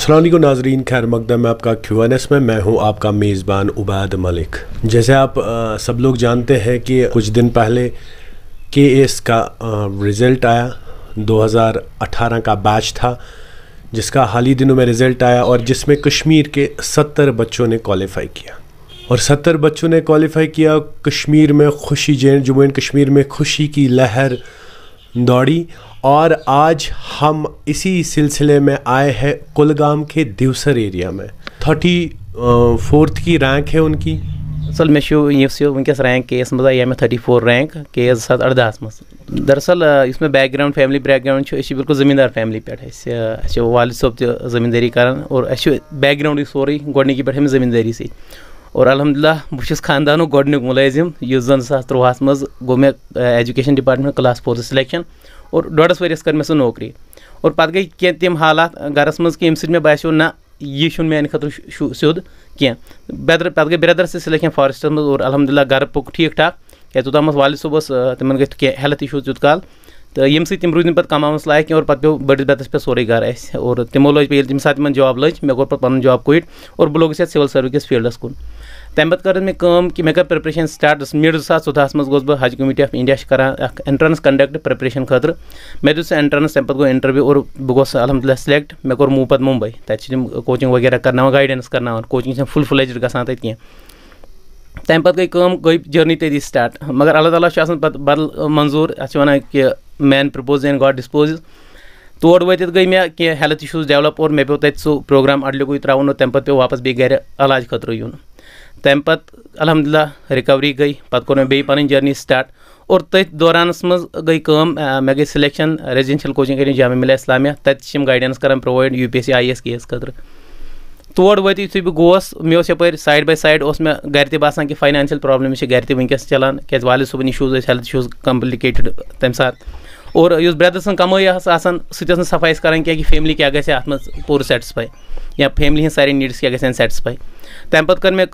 अस्सलाम वालेकुम नाज़रीन, खैर मकदम है आपका QNS में। मैं हूं आपका मेज़बान उबैद मलिक। जैसे आप सब लोग जानते हैं कि कुछ दिन पहले KS का रिज़ल्ट आया। 2018 का बैच था जिसका हाल ही दिनों में रिज़ल्ट आया और जिसमें कश्मीर के 70 बच्चों ने क्वालिफ़ाई किया और 70 बच्चों ने क्वालिफ़ाई किया। कश्मीर में खुशी, जम्मू एंड कश्मीर में खुशी की लहर दौड़ी और आज हम इसी सिलसिले में आए हैं कुलगाम के दिवसर एरिया में। 34th की रैंक है उनकी। दरअसल मे वनस रैंक KS मज आई 34 रैंक KS 18 मज। दरअसल इसमें बैकग्राउंड फैमिली बैकग्राउंड बिल्कुल ज़मींदार फैमिली पे वालिद सोब त ज़मींदारी करान और बैकग्राउंड सोरे गोडनिकी पे ज़मींदारी से और अल्हम्दुलिल्लाह बहुत खानदान गोडनिक मुलाजिम युस जन 2013 मज गो मे एजुकेशन डिपार्टमेंट क्लास 4 सिलेक्शन और 1.5 वरियस कर मे सह नौकरी और पत गई कह तम हालात गरस मज कि मे बासो ना यह मेरे खतर सिद कह पे गई ब्रदर से सिलेक्शन फॉरेस्टस मज और अल्हम्दुलिल्लाह गर पुक ठीक ठाक क्या तोतम वालिद सोबस तिम गई हेल्थ इशूज यूत काल तो यम तम रूद पे कमावस लायक और पे बड़िस बेतस पे सोरे गर और तमो लज तम सात जॉब लज मे कोर पे जॉब क्विट और बह लोगस सिविल सर्विस फील्डस कुन। तम पे कर मे कि मे कर प्रिपरेशन स्टार्ट मिड 2014 मज गोस बह हज कमेटी ऑफ इंडिया करान एंट्रेंस कंडक्ट प्रिपरेशन खतर मे दिस एंट्रेंस तम पे गो इंटरव्यू और बह गोस अल्हम्दुलिल्लाह सिलेक्ट। मे कोर मूव पे मुंबई तम कोचिंग वगैरह करना गाइडेंस करना कोचिंग फुल फ्लेज्ड गसान तत कह। तम पे गई जर्नी तथी स्टार्ट मगर अल्लाह ताला बदल मंजूर अत वन कि man propose and God dispose. तोड़ वतित गई मे कि हेल्थ इशूज डेवलप और मे पे तत सह प्रोग्राम अडल्युक त्रावन और तम पे वापस बे गर इलाज खतर यून। तम पे अल्हम्दुलिल्लाह रिकवरी गई पे कोर मे पन जर्नी स्टार्ट और तथ दौरानस मज गई मे गई selection residential coaching academy Jamia Millia Islamia तत गाइडेंस करान प्रोवाइड UPSC IAS KS खतर। तोड़ वत यु बह गोस मे यप साइड बाय साइड मे गर तसान कि फाइनेंशियल प्रॉब्लम गर वनकस चलान क्या वालिद Soban issues health issues complicated तम सात और उस ब्रदर सन कमाई आसान सह सफाइस करान क्या कि फैमिली क्या गए अत मज पूर सेटिस्फाई या फैमिली हज सारे नीड्स क्या गए सेटिस्फाई। तम पे कर मे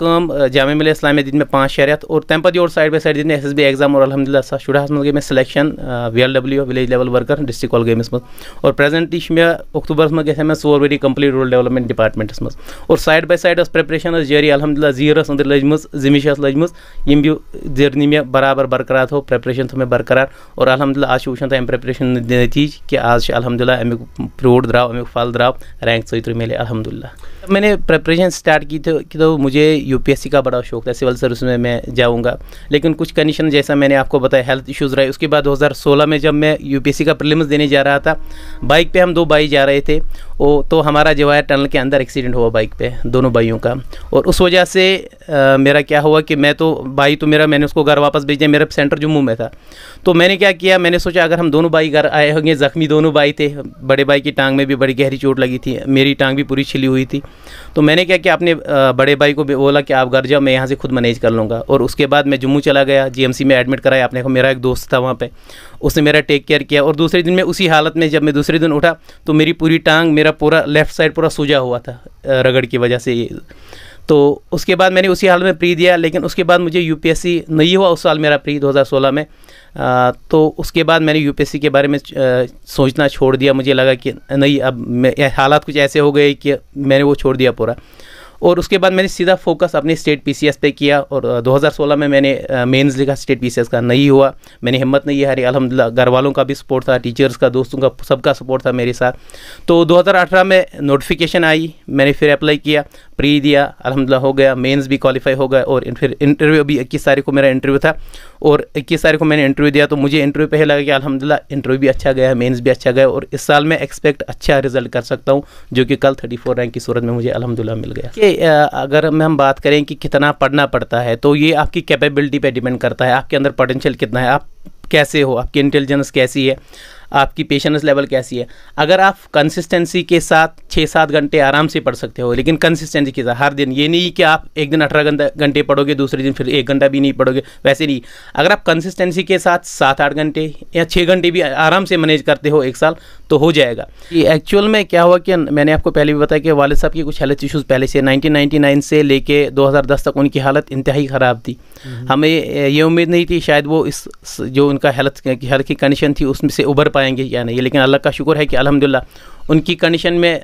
जामिया मिलिया इस्लामिया दित मे 5-6 रेत और तम पे योर साइड बाय साइड दित मे SSB एग्जाम और अल्हम्दुलिल्लाह 20 मज गई मे selection VLW village level worker district कोलगेमस मज और प्रेजेंटली मे अक्टूबर मज गए मे 4 वरी कंप्लीट रूरल डेवलपमेंट डिपार्टमेंट्स मज और साइड बाय साइड प्रिपरेशन जारी अल्हम्दुलिल्लाह जीरस अंदर लजम जिमिश लजम यम भी जर्नी मे बराबर बरकरार थो प्रिपरेशन थो मे बरकरार और अल्हम्दुलिल्लाह आज वुचन तम प्रिपरेशन नतीज कि आज अल्हम्दुलिल्लाह अमुक फ्रूट द्राव अमुक फल द्राव रैंक 73 मिले अल्हम्दुलिल्लाह। मैंने प्रिपरेशन स्टार्ट की थी कि तो मुझे UPSC का बड़ा शौक था, सिविल सर्विस में मैं जाऊंगा, लेकिन कुछ कंडीशन जैसा मैंने आपको बताया हेल्थ इश्यूज़ रहे। उसके बाद 2016 में जब मैं UPSC का प्रीलिम्स देने जा रहा था, बाइक पे हम 2 भाई जा रहे थे तो हमारा जो है टनल के अंदर एक्सीडेंट हुआ बाइक पे दोनों भाइयों का और उस वजह से मेरा क्या हुआ कि मैंने उसको घर वापस भेज दिया। मेरा सेंटर जम्मू में था तो मैंने क्या किया, मैंने सोचा अगर हम दोनों भाई घर आए होंगे, ज़ख्मी दोनों भाई थे, बड़े भाई की टांग में भी बड़ी गहरी चोट लगी थी, मेरी टांग भी पूरी छिली हुई थी, तो मैंने क्या किया अपने बड़े भाई को बोला कि आप घर जाओ, मैं यहाँ से खुद मैनेज कर लूँगा। और उसके बाद मैं जम्मू चला गया, GMC में एडमिट कराया अपने को। मेरा एक दोस्त था वहाँ पे, उसने मेरा टेक केयर किया और दूसरे दिन मैं उसी हालत में, जब मैं दूसरे दिन उठा तो मेरी पूरी टांग, मेरा पूरा लेफ़्ट साइड पूरा सूजा हुआ था रगड़ की वजह से। तो उसके बाद मैंने उसी हाल में प्री दिया, लेकिन उसके बाद मुझे UPSC नहीं हुआ उस साल मेरा प्री 2016 में। तो उसके बाद मैंने UPSC के बारे में सोचना छोड़ दिया। मुझे लगा कि नहीं, अब हालात कुछ ऐसे हो गए कि मैंने वो छोड़ दिया पूरा। और उसके बाद मैंने सीधा फोकस अपने स्टेट PCS पे किया और 2016 में मैंने मेंस लिखा, स्टेट PCS का नहीं हुआ। मैंने हिम्मत नहीं हारी, अल्हम्दुलिल्लाह घर वालों का भी सपोर्ट था, टीचर्स का, दोस्तों का, सबका सपोर्ट था मेरे साथ। तो 2018 में नोटिफिकेशन आई, मैंने फिर अप्लाई किया, प्री दिया, अल्हम्दुलिल्लाह हो गया, मेंस भी क्वालिफाई हो गया और फिर इंटरव्यू भी 21 तारीख को मेरा इंटरव्यू था और 21 तारीख को मैंने इंटरव्यू दिया। तो मुझे इंटरव्यू पे लगा कि अल्हम्दुलिल्लाह इंटरव्यू भी अच्छा गया, मेंस भी अच्छा गया और इस साल मैं एक्सपेक्ट अच्छा रिजल्ट कर सकता हूँ, जो कि कल 34 रैंक की सूरत में मुझे अल्हम्दुलिल्लाह मिल गया। कि अगर हम बात करें कि कितना पढ़ना पड़ता है, तो ये आपकी कैपेबिलिटी पे डिपेंड करता है, आपके अंदर पोटेंशियल कितना है, आप कैसे हो, आपकी इंटेलिजेंस कैसी है, आपकी पेशेंस लेवल कैसी है। अगर आप कंसिस्टेंसी के साथ 6-7 घंटे आराम से पढ़ सकते हो, लेकिन कंसिस्टेंसी के साथ हर दिन, ये नहीं कि आप एक दिन 18 घंटे पढ़ोगे, दूसरे दिन फिर 1 घंटा भी नहीं पढ़ोगे, वैसे नहीं। अगर आप कंसिस्टेंसी के साथ 7-8 घंटे या 6 घंटे भी आराम से मैनेज करते हो 1 साल, तो हो जाएगा। ये एक्चुअल में क्या हुआ कि मैंने आपको पहले भी बताया कि वालिद साहब की कुछ हेल्थ इश्यूज़ पहले से 1999 से लेके 2010 तक उनकी हालत इंतहाई ख़राब थी। हमें ये उम्मीद नहीं थी शायद वो इस जो उनका हेल्थ की कंडीशन थी उसमें से उभर पाएंगे या नहीं, लेकिन अल्लाह का शुक्र है कि अल्हम्दुलिल्लाह उनकी कंडीशन में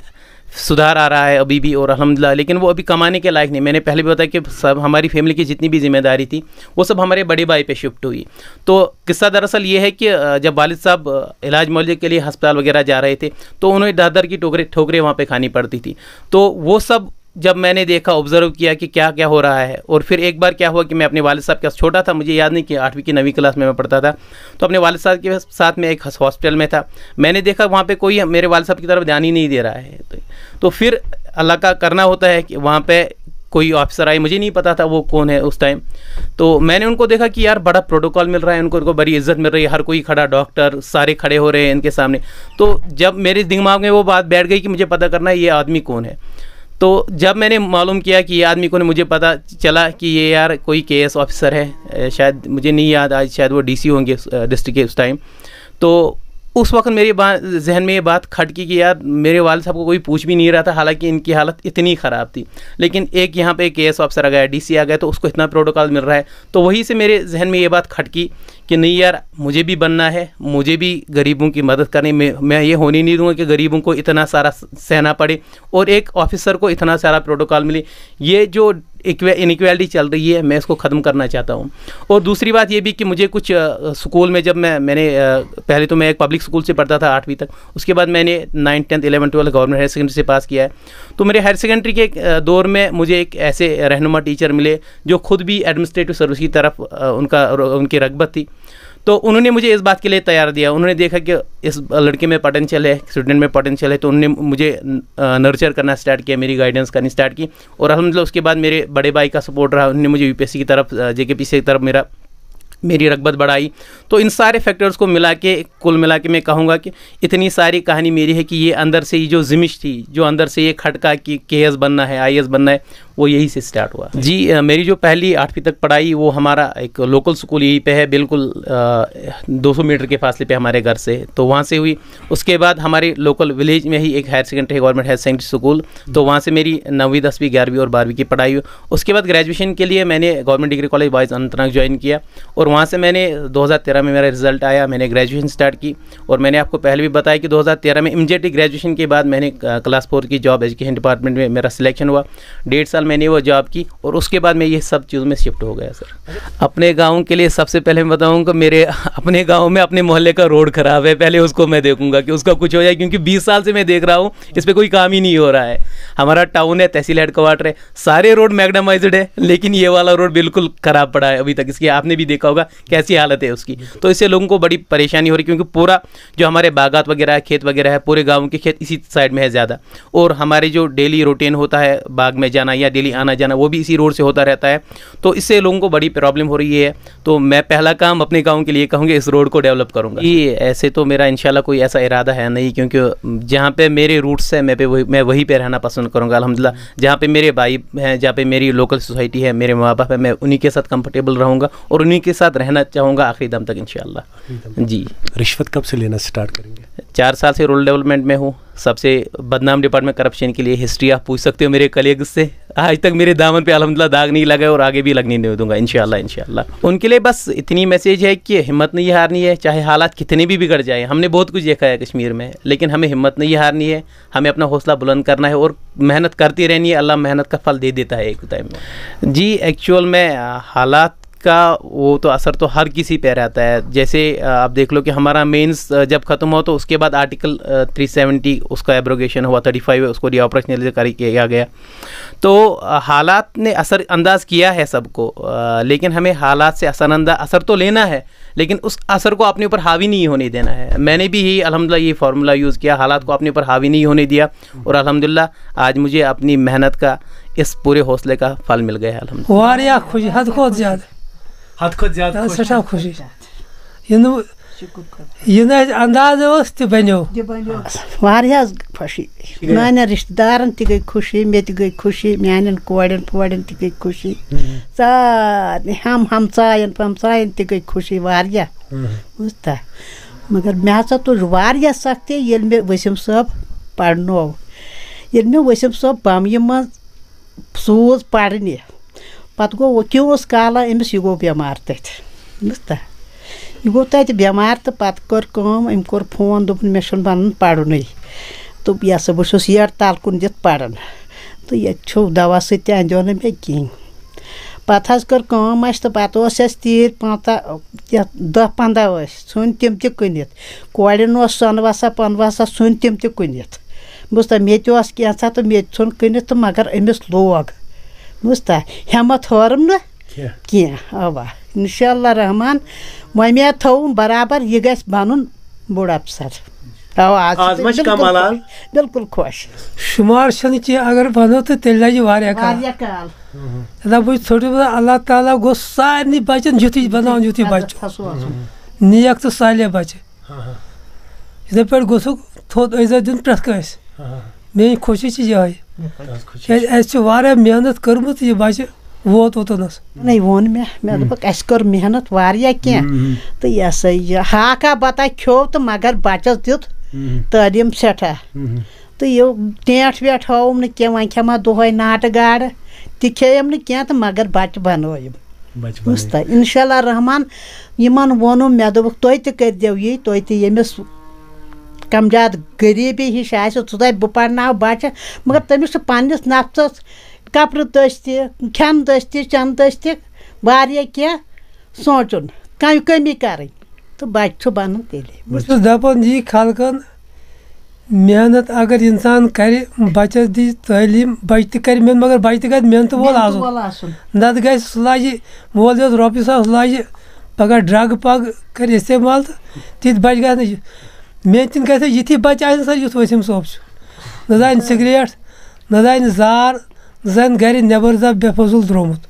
सुधार आ रहा है अभी भी और अल्हम्दुलिल्लाह, लेकिन वो अभी कमाने के लायक नहीं। मैंने पहले भी बताया कि सब हमारी फैमिली की जितनी भी जिम्मेदारी थी वो सब हमारे बड़े भाई पे शिफ्ट हुई। तो किस्सा दरअसल ये है कि जब वालिद साहब इलाज मुआवजे के लिए अस्पताल वगैरह जा रहे थे तो उन्हें दर की ठोकरें वहाँ पे खानी पड़ती थी। तो वो सब जब मैंने देखा, ऑब्जर्व किया कि क्या क्या हो रहा है, और फिर एक बार क्या हुआ कि मैं अपने वालिद साहब के साथ, छोटा था, मुझे याद नहीं कि 8वीं की 9वीं क्लास में मैं पढ़ता था, तो अपने वालिद साहब के साथ में एक हॉस्पिटल में था। मैंने देखा वहाँ पे कोई मेरे वालिद साहब की तरफ ध्यान ही नहीं दे रहा है। तो फिर अल्लाह का करना होता है कि वहाँ पे कोई ऑफिसर आए, मुझे नहीं पता था वो कौन है उस टाइम। तो मैंने उनको देखा कि यार बड़ा प्रोटोकॉल मिल रहा है, उनको बड़ी इज्जत मिल रही है, हर कोई खड़ा, डॉक्टर सारे खड़े हो रहे हैं इनके सामने। तो जब मेरे दिमाग में वो बात बैठ गई कि मुझे पता करना है ये आदमी कौन है। तो जब मैंने मालूम किया कि ये आदमी कौन है, मुझे पता चला कि ये यार कोई केएस ऑफिसर है, शायद मुझे नहीं याद आज, शायद वो डीसी होंगे डिस्ट्रिक्ट के उस टाइम। तो उस वक्त मेरे जहन में ये बात खटकी कि यार मेरे वालिद साहब को कोई पूछ भी नहीं रहा था, हालांकि इनकी हालत इतनी ख़राब थी, लेकिन एक यहाँ पे केएस ऑफिसर आ गया, डीसी आ गया, तो उसको इतना प्रोटोकॉल मिल रहा है। तो वहीं से मेरे जहन में ये बात खटकी कि नहीं यार मुझे भी बनना है, मुझे भी गरीबों की मदद करनी। मैं ये होने नहीं दूंगा कि गरीबों को इतना सारा सहना पड़े और एक ऑफिसर को इतना सारा प्रोटोकॉल मिले। ये जो इनइक्वालिटी चल रही है मैं इसको ख़त्म करना चाहता हूँ। और दूसरी बात ये भी कि मुझे कुछ स्कूल में, जब मैंने पहले तो मैं एक पब्लिक स्कूल से पढ़ता था 8वीं तक, उसके बाद मैंने 9th 10th 11th 12th government higher secondary से पास किया है। तो मेरे हायर सेकेंडरी के दौर में मुझे एक ऐसे रहनुमा टीचर मिले जो खुद भी एडमिनिस्ट्रेटिव सर्विस की तरफ उनकी रग़बत थी। तो उन्होंने मुझे इस बात के लिए तैयार दिया। उन्होंने देखा कि इस लड़के में पोटेंशियल है, स्टूडेंट में पोटेंशियल है, तो उन्होंने मुझे नर्चर करना स्टार्ट किया, मेरी गाइडेंस करनी स्टार्ट की। और अल्हम्दुलिल्लाह उसके बाद मेरे बड़े भाई का सपोर्ट रहा, उन्होंने मुझे यूपीएससी की तरफ, जेकेपीसी की तरफ मेरी रग़बत बढ़ाई। तो इन सारे फैक्टर्स को मिला के, कुल मिला के मैं कहूँगा कि इतनी सारी कहानी मेरी है कि ये अंदर से, ये जो जिमिश थी, जो अंदर से ये खटका कि केएस बनना है, आईएएस बनना है, वो यही से स्टार्ट हुआ। जी, मेरी जो पहली 8वीं तक पढ़ाई वो हमारा एक लोकल स्कूल यहीं पे है, बिल्कुल 200 मीटर के फासले पे हमारे घर से, तो वहाँ से हुई। उसके बाद हमारे लोकल विलेज में ही एक higher secondary, government higher secondary school, तो वहाँ से मेरी 9वीं 10वीं 11वीं और 12वीं की पढ़ाई हुई। उसके बाद ग्रेजुएशन के लिए मैंने government degree college boys Anantnag join किया और वहाँ से मैंने 2013 में मेरा रिजल्ट आया, मैंने ग्रेजुएशन स्टार्ट की। और मैंने आपको पहले भी बताया कि 2013 में इमीडिएटली ग्रेजुएशन के बाद मैंने क्लास 4 की जॉब एजुकेशन डिपार्टमेंट में मेरा सिलेक्शन हुआ। 1.5 साल मैंने वो जॉब की और उसके बाद मैं ये सब चीज़ों में शिफ्ट हो गया सर। अपने गांव के लिए सबसे पहले मैं बताऊंगा, मेरे अपने गांव में अपने मोहल्ले का रोड ख़राब है, पहले उसको मैं देखूंगा कि उसका कुछ हो जाए, क्योंकि 20 साल से मैं देख रहा हूँ इस पर कोई काम ही नहीं हो रहा है। हमारा टाउन है, तहसील हेडक्वार्टर है, सारे रोड मैग्नामाइज्ड है, लेकिन ये वाला रोड बिल्कुल ख़राब पड़ा है अभी तक। इसकी आपने भी देखा होगा कैसी हालत है उसकी। तो इससे लोगों को बड़ी परेशानी हो रही है, क्योंकि पूरा जो हमारे बागात वगैरह है, खेत वगैरह है, पूरे गाँव के खेत इसी साइड में है ज़्यादा, और हमारे जो डेली रूटीन होता है बाग में जाना या डेली आना जाना, वो भी इसी रोड से होता रहता है। तो इससे लोगों को बड़ी प्रॉब्लम हो रही है। तो मैं पहला काम अपने गांव के लिए कहूँगी, इस रोड को डेवलप करूँगा। ये ऐसे तो मेरा इंशाल्लाह कोई ऐसा इरादा है नहीं, क्योंकि जहाँ पे मेरे रूट्स है मैं वहीं पे रहना पसंद करूँगा अल्हम्दुलिल्लाह। जहाँ पे मेरे भाई हैं, जहाँ पे मेरी लोकल सोसाइटी है, मेरे माँ बाप है, मैं उन्हीं के साथ कंफर्टेबल रहूँगा और उन्हीं के साथ रहना चाहूँगा आखिरी दम तक इंशाल्लाह। जी। रिश्वत कब से लेना स्टार्ट करेंगे? 4 साल से रूरल डेवलपमेंट में हूँ। सबसे बदनाम डिपार्टमेंट करप्शन के लिए हिस्ट्री आप पूछ सकते हो मेरे कलीग्स से। आज तक मेरे दामन पे अल्हम्दुलिल्लाह दाग नहीं लगा और आगे भी लगने नहीं दूंगा इंशाल्लाह। उनके लिए बस इतनी मैसेज है कि हिम्मत नहीं हारनी है, चाहे हालात कितने भी बिगड़ जाए। हमने बहुत कुछ देखा है कश्मीर में, लेकिन हमें हिम्मत नहीं हारनी है, हमें अपना हौसला बुलंद करना है और मेहनत करती रहनी है। अल्लाह मेहनत का फल दे देता है एक टाइम में। जी, एक्चुअल में हालात का वो तो असर तो हर किसी पे रहता है। जैसे आप देख लो कि हमारा मेंस जब ख़त्म हो तो उसके बाद आर्टिकल 370 उसका एब्रोगेशन हुआ, 35 है उसको रीऑपरेशनलाइज किया गया। तो हालात ने असर अंदाज किया है सबको, लेकिन हमें हालात से असर तो लेना है, लेकिन उस असर को अपने ऊपर हावी नहीं होने देना है। मैंने भी यही अल्हम्दुलिल्लाह ये फार्मूला यूज़ किया, हालात को अपने ऊपर हावी नहीं होने दिया और अल्हम्दुलिल्लाह आज मुझे अपनी मेहनत का इस पूरे हौसले का फल मिल गया है अल्हम्दुलिल्लाह। हद खुद ज़्यादा सठा खुशी अंदाज बनो खुशी मान रिश्तेदारन तई खुशी, मे गई खुशी, मान कोड़न पोड़न तई गई खुशी, सारे हमसायन पमसायन तई गई खुशी वारिया बुझता। मगर मे हसा तुज वारिया सख्ती ये मे वसीम साहब पढ़नो, ये मे वसीम साहब बम मज सूज पढ़ने पत गो वो क्यों काला अमिस यह गो बेमार तथ बुझता, यह गो तत बेमार तो पत कर अम कोर फोन दोपन मे बन पढ़न तो यह सब बस येट तल कुन दित पढ़ान तो ये दवा सत्य अंजो ना मे कहें पत कर तो पे तीर 10-15 सुन तम तनित कोड़न सन वसा पन वसा सुन तम तनित बुझता मे क्या तो मे सन कनित तो मगर अमिस लोग बुझता हिम्मत हरम ना कह अवा इंशाअल्लाह रहमान वमे थो बराबर यह गस बन बोड़ अफसर बिल्कुल खुश शुमार अगर वनो तो तेल लगे वारिया काल दप थोड़ी अल्लाह ताला गो सारे बचन युथ बना युथ बच नेक तो साले बचे इथे पे गोसुक थोद इज्जत दिन प्रत कस मे खुशी ये मेहनत कर्मुत यह बचे वोत ओतनस नहीं वोन मे दोपक अस कर मेहनत वारिया क्या तो यह सा हाका बता खो तो मगर बचस दित तालीम सठा तो ये टेंट वेट हवम न क्या वह खेमा दोहे नाट गाड़ ति खेम न क्या तो मगर बच बनोयम बुझता इंशाअल्लाह रहमान यमन वोन मे दोपक तुह तह कर ये तुह तह यमिस कम ज्यादा गरीबी हिश आह बह पढ़ना बच मगर तमिस पन्निस नफ्सस कपड़ दस तन दस चन दस वारिया क्या सोचुन कमी कर तो बच बन तेल दपान यी खलकन मेहनत अगर इंसान कर बचस दी तालीम बच कर मेहनत मगर बच कर मेहनत वोल आसन नत ग लागे मोल रोपये सास लागे पगह ड्रग पग कर इस्तेमाल तो तित बच ग मे तन गि यी बच सर युथ वसीम सोब न जान सिगरेट न जान जार न जान गर नबर जब बेफजूल द्रोमुत